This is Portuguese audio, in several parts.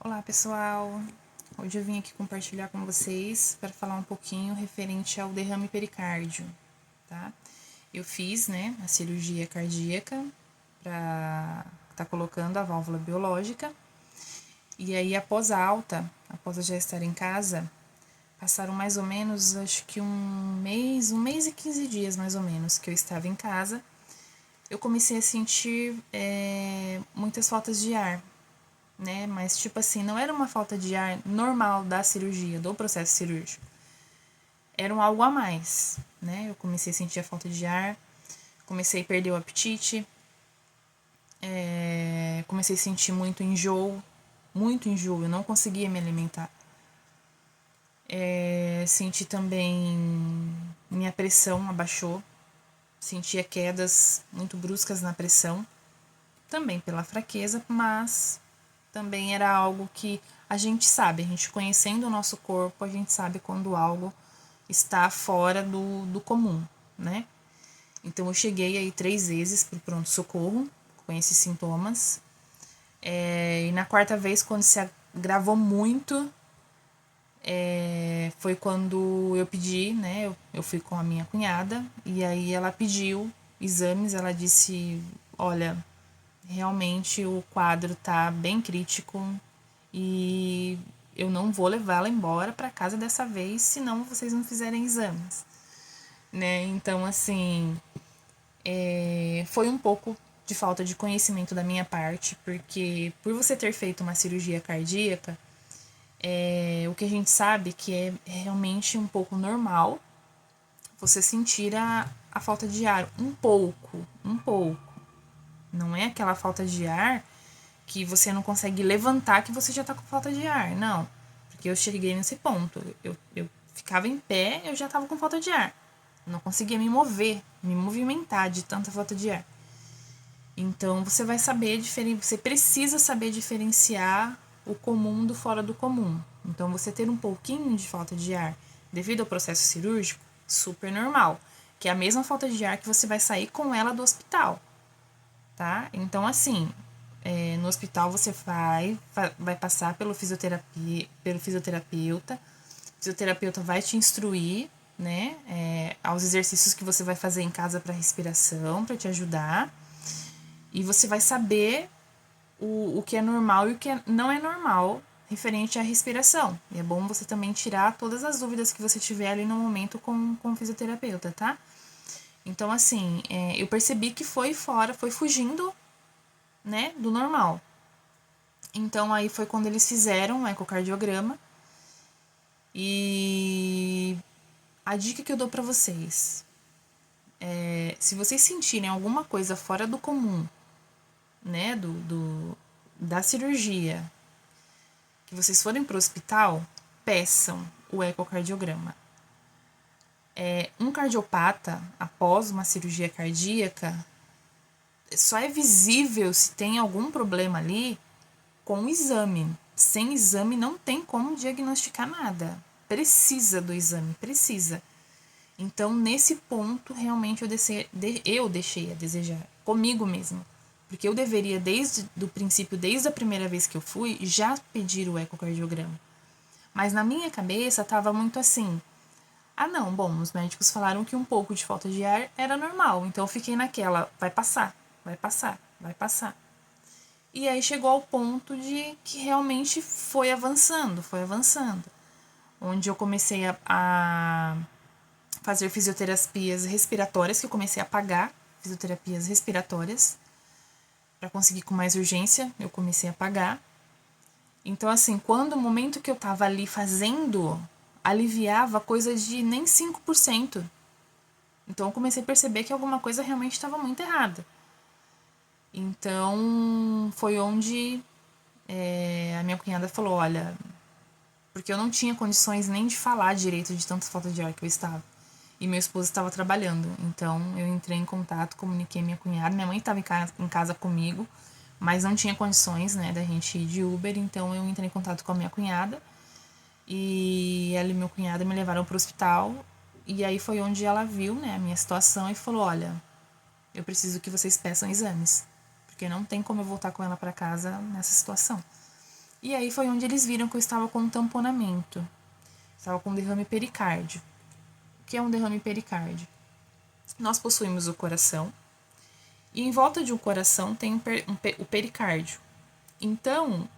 Olá pessoal, hoje eu vim aqui compartilhar com vocês para falar um pouquinho referente ao derrame pericárdio, tá? Eu fiz, a cirurgia cardíaca para tá colocando a válvula biológica e aí após eu já estar em casa, passaram mais ou menos, acho que um mês e 15 dias mais ou menos que eu estava em casa, eu comecei a sentir muitas faltas de ar, né? Mas, tipo assim, não era uma falta de ar normal da cirurgia, do processo cirúrgico. Era um algo a mais, né? Eu comecei a sentir a falta de ar, comecei a perder o apetite, comecei a sentir muito enjoo, eu não conseguia me alimentar. Senti também minha pressão abaixou, sentia quedas muito bruscas na pressão, também pela fraqueza, mas também era algo que a gente sabe, a gente conhecendo o nosso corpo, a gente sabe quando algo está fora do comum, né? Então eu cheguei aí 3 vezes pro pronto-socorro com esses sintomas. E na quarta vez, quando se agravou muito, foi quando eu pedi, né? Eu fui com a minha cunhada e aí ela pediu exames, ela disse, olha, realmente o quadro tá bem crítico e eu não vou levá-la embora para casa dessa vez, senão vocês não fizerem exames, né? Então, assim, foi um pouco de falta de conhecimento da minha parte, porque por você ter feito uma cirurgia cardíaca, o que a gente sabe que é realmente um pouco normal você sentir a falta de ar um pouco. Não é aquela falta de ar que você não consegue levantar que você já tá com falta de ar, não. Porque eu cheguei nesse ponto. Eu ficava em pé, eu já tava com falta de ar. Não conseguia me mover, me movimentar de tanta falta de ar. Então você vai saber você precisa saber diferenciar o comum do fora do comum. Então você ter um pouquinho de falta de ar devido ao processo cirúrgico, super normal, que é a mesma falta de ar que você vai sair com ela do hospital, tá? Então assim, no hospital você vai passar pelo fisioterapeuta. O fisioterapeuta vai te instruir, né, aos exercícios que você vai fazer em casa para respiração, para te ajudar. E você vai saber o que é normal e o que não é normal referente à respiração. E é bom você também tirar todas as dúvidas que você tiver ali no momento com o fisioterapeuta, tá? Então, assim, eu percebi que foi fugindo, né, do normal. Então, aí foi quando eles fizeram o ecocardiograma. E a dica que eu dou pra vocês se vocês sentirem alguma coisa fora do comum, né, da cirurgia, que vocês forem pro hospital, peçam o ecocardiograma. Um cardiopata, após uma cirurgia cardíaca, só é visível se tem algum problema ali com o exame. Sem exame não tem como diagnosticar nada. Precisa do exame, precisa. Então, nesse ponto, realmente eu deixei a desejar comigo mesma. Porque eu deveria, desde o princípio, desde a primeira vez que eu fui, já pedir o ecocardiograma. Mas na minha cabeça estava muito assim, não, bom, os médicos falaram que um pouco de falta de ar era normal. Então eu fiquei naquela, vai passar, vai passar, vai passar. E aí chegou ao ponto de que realmente foi avançando. Onde eu comecei a fazer fisioterapias respiratórias, que eu comecei a pagar fisioterapias respiratórias para conseguir com mais urgência, eu comecei a pagar. Então, assim, quando o momento que eu tava ali fazendo, aliviava coisa de nem 5%. Então, eu comecei a perceber que alguma coisa realmente estava muito errada. Então, foi onde a minha cunhada falou, olha, porque eu não tinha condições nem de falar direito de tanta falta de ar que eu estava. E meu esposo estava trabalhando. Então eu entrei em contato, comuniquei minha cunhada. Minha mãe estava em casa comigo, mas não tinha condições, né, da gente ir de Uber. Então eu entrei em contato com a minha cunhada. E ela e meu cunhado me levaram para o hospital. E aí foi onde ela viu, né, a minha situação e falou: olha, eu preciso que vocês peçam exames. Porque não tem como eu voltar com ela para casa nessa situação. E aí foi onde eles viram que eu estava com um tamponamento. Estava com derrame pericárdio. O que é um derrame pericárdio? Nós possuímos o coração e em volta de um coração tem o pericárdio. Então,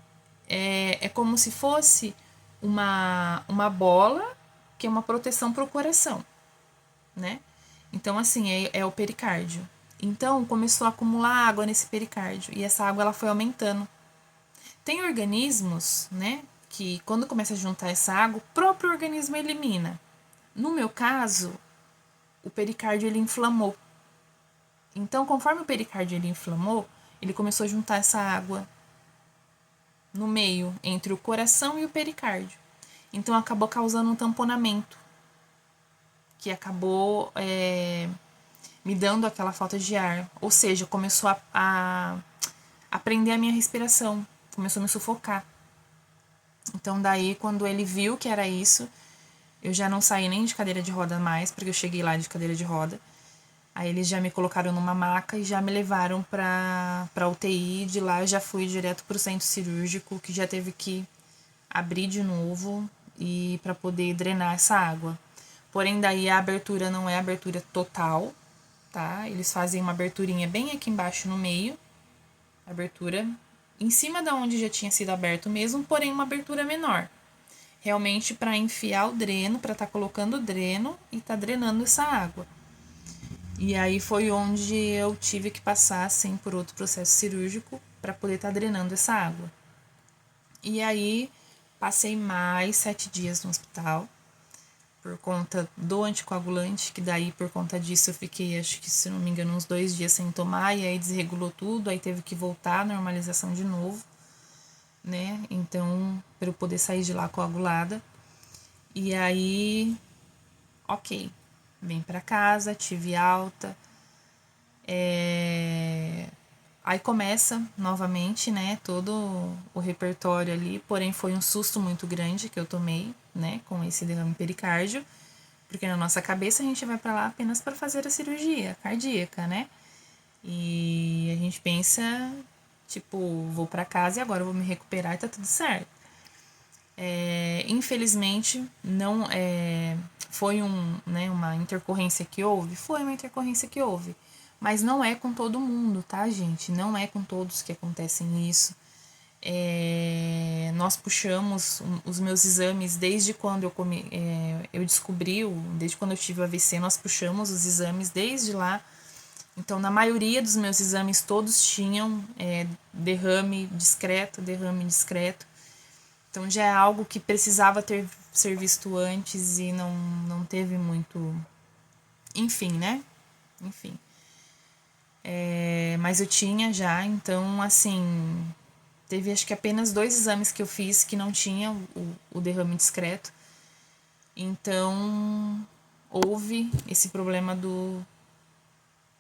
é como se fosse uma bola que é uma proteção para o coração, né? Então, assim, é o pericárdio. Então, começou a acumular água nesse pericárdio e essa água ela foi aumentando. Tem organismos, né, que quando começa a juntar essa água, o próprio organismo elimina. No meu caso, o pericárdio ele inflamou. Então, conforme o pericárdio ele inflamou, ele começou a juntar essa água no meio, entre o coração e o pericárdio. Então, acabou causando um tamponamento, que acabou me dando aquela falta de ar. Ou seja, começou a prender a minha respiração, começou a me sufocar. Então, daí, quando ele viu que era isso, eu já não saí nem de cadeira de roda mais, porque eu cheguei lá de cadeira de roda. Aí eles já me colocaram numa maca e já me levaram pra UTI. De lá eu já fui direto pro centro cirúrgico, que já teve que abrir de novo e para poder drenar essa água. Porém, daí a abertura não é abertura total, tá? Eles fazem uma aberturinha bem aqui embaixo no meio, abertura em cima da onde já tinha sido aberto mesmo, porém uma abertura menor. Realmente para enfiar o dreno, para estar colocando o dreno e tá drenando essa água. E aí foi onde eu tive que passar assim por outro processo cirúrgico para poder estar drenando essa água. E aí passei mais 7 dias no hospital por conta do anticoagulante, que daí por conta disso eu fiquei, acho que se não me engano, uns 2 dias sem tomar, e aí desregulou tudo, aí teve que voltar à normalização de novo, né? Então, para eu poder sair de lá coagulada. E aí, ok, vim para casa, tive alta. Aí começa novamente, né, todo o repertório ali, porém foi um susto muito grande que eu tomei, né, com esse derrame pericárdio, porque na nossa cabeça a gente vai para lá apenas para fazer a cirurgia cardíaca, né? E a gente pensa, tipo, vou para casa e agora eu vou me recuperar e tá tudo certo. Infelizmente, não foi uma intercorrência que houve? Foi uma intercorrência que houve. Mas não é com todo mundo, tá, gente? Não é com todos que acontecem isso. Nós puxamos os meus exames desde quando eu descobri, desde quando eu tive o AVC, nós puxamos os exames desde lá. Então, na maioria dos meus exames, todos tinham derrame discreto, derrame discreto. Então já é algo que precisava ser visto antes e não teve muito. Enfim, né? Enfim. Mas eu tinha já, então assim. Teve acho que apenas 2 exames que eu fiz que não tinha o derrame discreto. Então houve esse problema do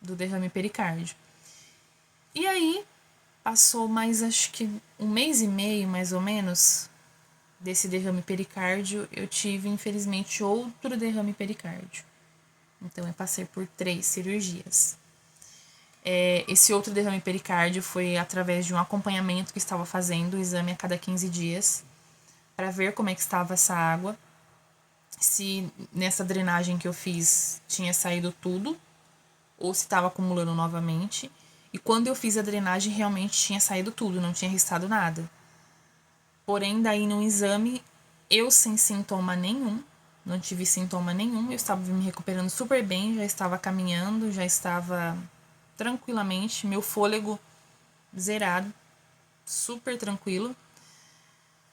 derrame pericárdio. E aí passou mais acho que 1 mês e meio mais ou menos desse derrame pericárdio, eu tive, infelizmente, outro derrame pericárdio. Então, eu passei por 3 cirurgias. Esse outro derrame pericárdio foi através de um acompanhamento que estava fazendo, o exame a cada 15 dias, para ver como é que estava essa água, se nessa drenagem que eu fiz tinha saído tudo, ou se estava acumulando novamente. E quando eu fiz a drenagem, realmente tinha saído tudo, não tinha restado nada. Porém, daí no exame, eu sem sintoma nenhum, não tive sintoma nenhum, eu estava me recuperando super bem, já estava caminhando, já estava tranquilamente, meu fôlego zerado, super tranquilo.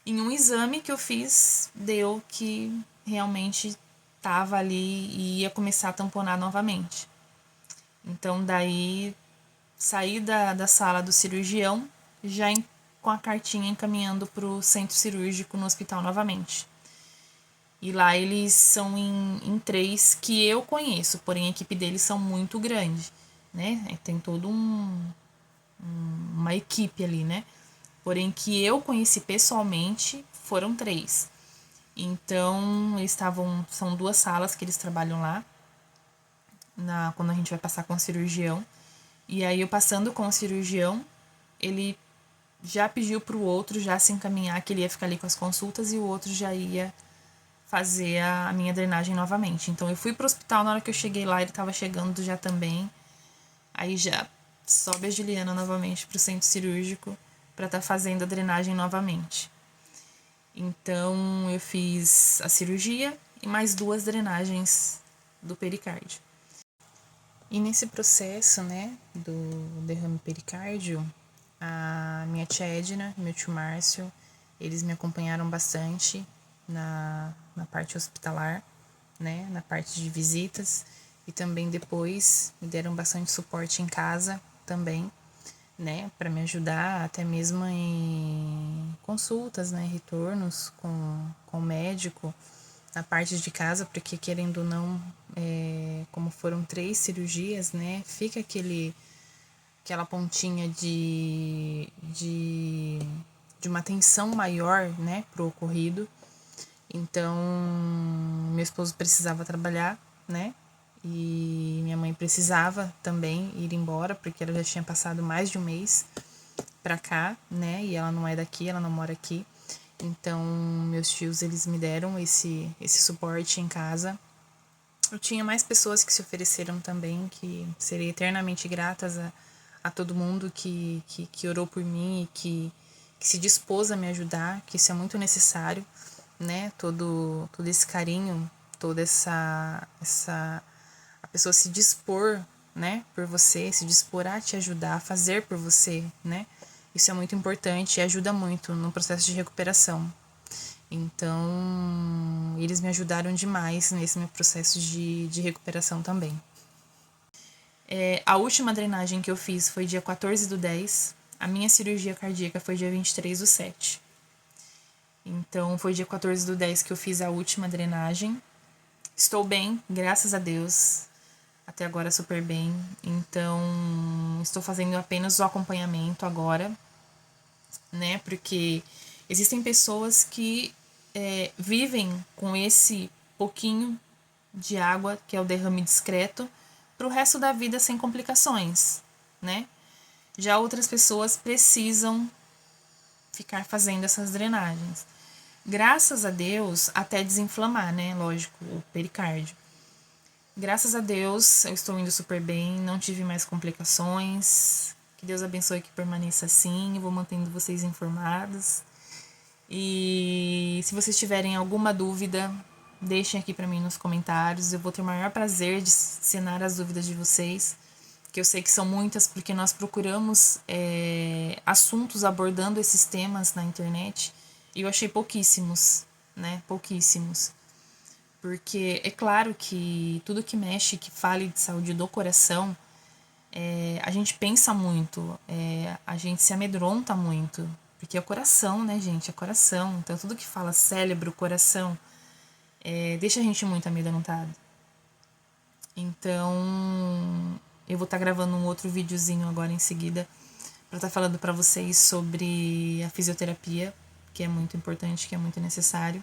Em um exame que eu fiz, deu que realmente estava ali e ia começar a tamponar novamente. Então, daí, saí da sala do cirurgião, já com a cartinha encaminhando para o centro cirúrgico no hospital novamente. E lá eles são em 3 que eu conheço, porém a equipe deles são muito grande, né? Tem todo uma equipe ali, né? Porém que eu conheci pessoalmente foram 3. Então eles são 2 salas que eles trabalham lá, quando a gente vai passar com o cirurgião. E aí eu passando com o cirurgião, ele já pediu pro outro já se encaminhar, que ele ia ficar ali com as consultas e o outro já ia fazer a minha drenagem novamente. Então eu fui pro hospital, na hora que eu cheguei lá, ele tava chegando já também. Aí já sobe a Juliana novamente pro centro cirúrgico para estar fazendo a drenagem novamente. Então eu fiz a cirurgia e mais 2 drenagens do pericárdio. E nesse processo, né, do derrame pericárdio, a minha tia Edna e meu tio Márcio, eles me acompanharam bastante na parte hospitalar, né, na parte de visitas, e também depois me deram bastante suporte em casa também, né, para me ajudar até mesmo em consultas, né, retornos com o médico, na parte de casa, porque querendo ou não, como foram 3 cirurgias, né, fica aquela pontinha de uma tensão maior, né, pro ocorrido. Então, meu esposo precisava trabalhar, né, e minha mãe precisava também ir embora, porque ela já tinha passado mais de um mês pra cá, né, e ela não é daqui, ela não mora aqui. Então, meus tios, eles me deram esse suporte em casa. Eu tinha mais pessoas que se ofereceram também, que serei eternamente gratas a todo mundo que orou por mim e que se dispôs a me ajudar, que isso é muito necessário, né? Todo esse carinho, toda essa a pessoa se dispor, né, por você, se dispor a te ajudar, a fazer por você, né? Isso é muito importante e ajuda muito no processo de recuperação. Então, eles me ajudaram demais nesse meu processo de recuperação também. A última drenagem que eu fiz foi dia 14/10. A minha cirurgia cardíaca foi dia 23/7. Então, foi dia 14/10 que eu fiz a última drenagem. Estou bem, graças a Deus. Até agora super bem. Então, estou fazendo apenas o acompanhamento agora, né? Porque existem pessoas que vivem com esse pouquinho de água, que é o derrame discreto, para o resto da vida sem complicações, né? Já outras pessoas precisam ficar fazendo essas drenagens. Graças a Deus, até desinflamar, né? Lógico, o pericárdio. Graças a Deus, eu estou indo super bem, não tive mais complicações. Que Deus abençoe que permaneça assim, eu vou mantendo vocês informados. E se vocês tiverem alguma dúvida, deixem aqui para mim nos comentários. Eu vou ter o maior prazer de sanar as dúvidas de vocês, que eu sei que são muitas, porque nós procuramos assuntos abordando esses temas na internet e eu achei pouquíssimos, né? Pouquíssimos. Porque é claro que tudo que mexe, que fale de saúde do coração, a gente pensa muito, a gente se amedronta muito. Porque é o coração, né, gente? É coração. Então, tudo que fala cérebro, coração, deixa a gente muito amedrontado. Então, eu vou estar gravando um outro videozinho agora em seguida para estar falando para vocês sobre a fisioterapia, que é muito importante, que é muito necessário.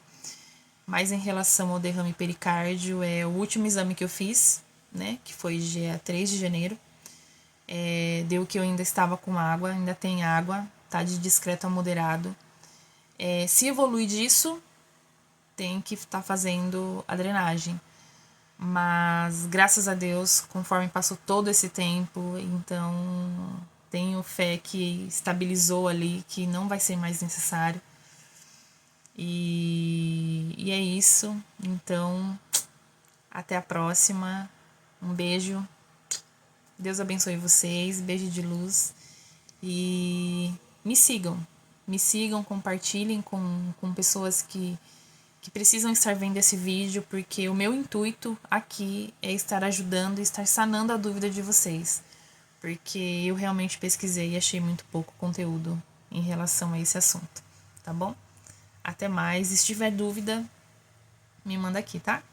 Mas em relação ao derrame pericárdio, é o último exame que eu fiz, né? Que foi dia 3 de janeiro. Deu que eu ainda estava com água, ainda tem água, tá de discreto a moderado. Se evoluir disso, tem que estar fazendo a drenagem. Mas, graças a Deus, conforme passou todo esse tempo, então tenho fé que estabilizou ali, que não vai ser mais necessário. E é isso. Então, até a próxima. Um beijo. Deus abençoe vocês. Beijo de luz. E me sigam. Me sigam, compartilhem com pessoas que precisam estar vendo esse vídeo, porque o meu intuito aqui é estar ajudando e estar sanando a dúvida de vocês. Porque eu realmente pesquisei e achei muito pouco conteúdo em relação a esse assunto. Tá bom? Até mais. Se tiver dúvida, me manda aqui, tá?